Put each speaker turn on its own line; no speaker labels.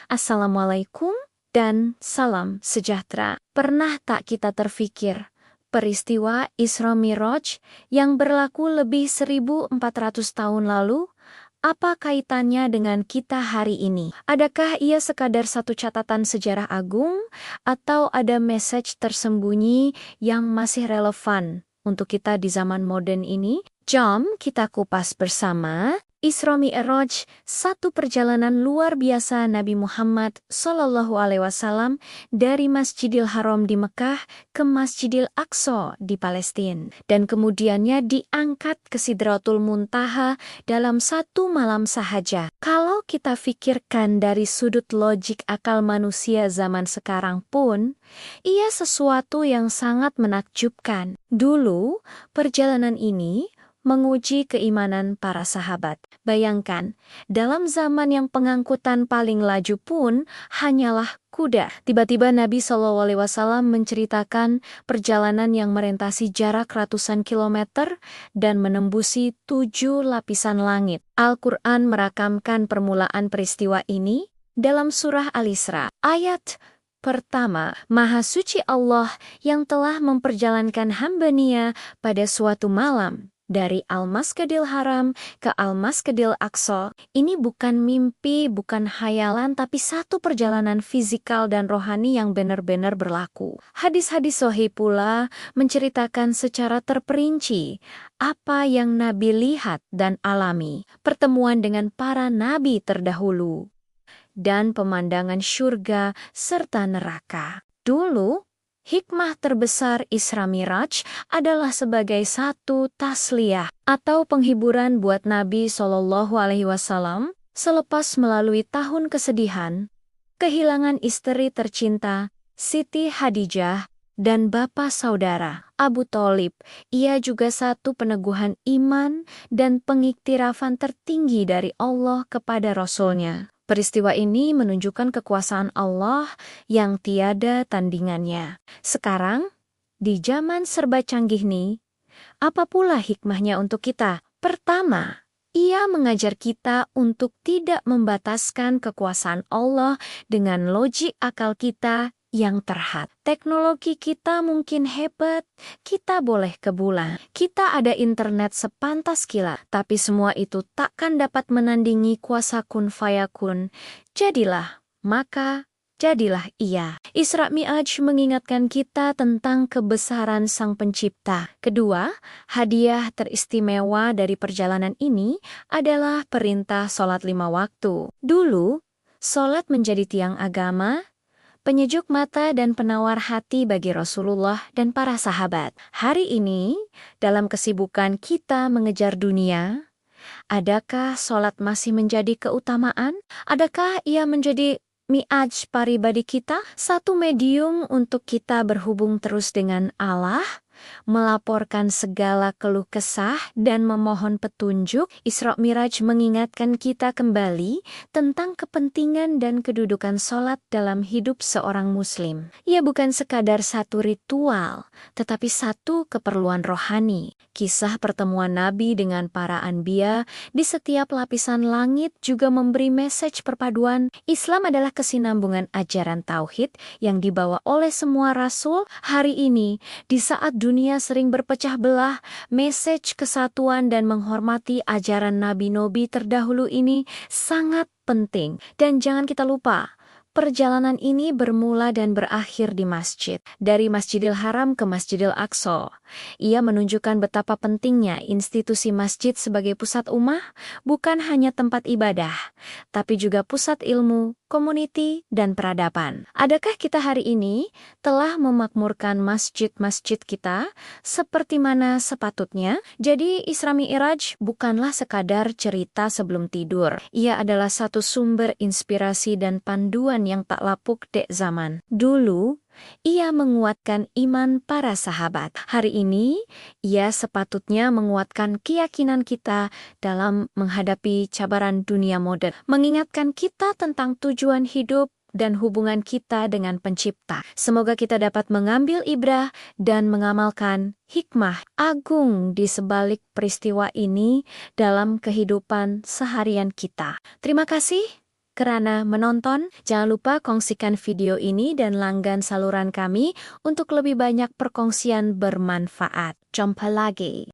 Assalamualaikum dan salam sejahtera. Pernah tak kita terfikir, peristiwa Isra Miraj yang berlaku lebih 1400 tahun lalu, apa kaitannya dengan kita hari ini? Adakah ia sekadar satu catatan sejarah agung, atau ada message tersembunyi yang masih relevan untuk kita di zaman modern ini? Jom kita kupas bersama. Isra Mi'raj, satu perjalanan luar biasa Nabi Muhammad SAW dari Masjidil Haram di Mekah ke Masjidil Aqsa di Palestina, dan kemudiannya diangkat ke Sidratul Muntaha dalam satu malam sahaja. Kalau kita pikirkan dari sudut logik akal manusia zaman sekarang pun, ia sesuatu yang sangat menakjubkan. Dulu, perjalanan ini menguji keimanan para sahabat. Bayangkan, dalam zaman yang pengangkutan paling laju pun hanyalah kuda. Tiba-tiba Nabi SAW menceritakan perjalanan yang merentasi jarak ratusan kilometer dan menembusi 7 lapisan langit. Al-Quran merakamkan permulaan peristiwa ini dalam surah Al-Isra. Ayat pertama, Maha Suci Allah yang telah memperjalankan hamba-Nya pada suatu malam dari Al-Masjidil Haram ke Al-Masjidil Aqsa. Ini bukan mimpi, bukan hayalan, tapi satu perjalanan fisikal dan rohani yang benar-benar berlaku. Hadis-hadis sahih pula menceritakan secara terperinci apa yang Nabi lihat dan alami, pertemuan dengan para nabi terdahulu, dan pemandangan syurga serta neraka. Dulu, hikmah terbesar Isra Miraj adalah sebagai satu tasliyah atau penghiburan buat Nabi SAW selepas melalui tahun kesedihan, kehilangan istri tercinta Siti Khadijah dan bapa saudara Abu Thalib. Ia juga satu peneguhan iman dan pengiktirafan tertinggi dari Allah kepada Rasul-Nya. Peristiwa ini menunjukkan kekuasaan Allah yang tiada tandingannya. Sekarang, di zaman serba canggih nih, apa pula hikmahnya untuk kita? Pertama, ia mengajar kita untuk tidak membataskan kekuasaan Allah dengan logik akal kita yang terhad. Teknologi kita mungkin hebat, kita boleh ke bulan, kita ada internet sepantas kilat, tapi semua itu takkan dapat menandingi kuasa kun fayakun. Jadilah, maka jadilah ia. Isra Mi'raj mengingatkan kita tentang kebesaran Sang Pencipta. Kedua, hadiah teristimewa dari perjalanan ini adalah perintah sholat 5 waktu. Dulu, sholat menjadi tiang agama, penyejuk mata dan penawar hati bagi Rasulullah dan para sahabat. Hari ini, dalam kesibukan kita mengejar dunia, adakah sholat masih menjadi keutamaan? Adakah ia menjadi mi'aj pribadi kita? Satu medium untuk kita berhubung terus dengan Allah, melaporkan segala keluh kesah dan memohon petunjuk. Isra Miraj mengingatkan kita kembali tentang kepentingan dan kedudukan sholat dalam hidup seorang muslim. Ia bukan sekadar satu ritual, tetapi satu keperluan rohani. Kisah pertemuan Nabi dengan para anbiya di setiap lapisan langit juga memberi message perpaduan. Islam adalah kesinambungan ajaran tauhid yang dibawa oleh semua rasul. Hari ini, di saat dunia sering berpecah belah, message kesatuan dan menghormati ajaran nabi-nabi terdahulu ini sangat penting. Dan jangan kita lupa, perjalanan ini bermula dan berakhir di masjid. Dari Masjidil Haram ke Masjidil Aqsa. Ia menunjukkan betapa pentingnya institusi masjid sebagai pusat ummah, bukan hanya tempat ibadah, tapi juga pusat ilmu, community, dan peradaban. Adakah kita hari ini telah memakmurkan masjid-masjid kita seperti mana sepatutnya? Jadi Isra Mi'raj bukanlah sekadar cerita sebelum tidur. Ia adalah satu sumber inspirasi dan panduan yang tak lapuk dek zaman. Dulu, ia menguatkan iman para sahabat. Hari ini, ia sepatutnya menguatkan keyakinan kita dalam menghadapi cabaran dunia modern. Mengingatkan kita tentang tujuan hidup dan hubungan kita dengan Pencipta. Semoga kita dapat mengambil ibrah dan mengamalkan hikmah agung di sebalik peristiwa ini dalam kehidupan seharian kita. Terima kasih. kerana menonton. Jangan lupa kongsikan video ini dan langgan saluran kami untuk lebih banyak perkongsian bermanfaat. Jumpa lagi.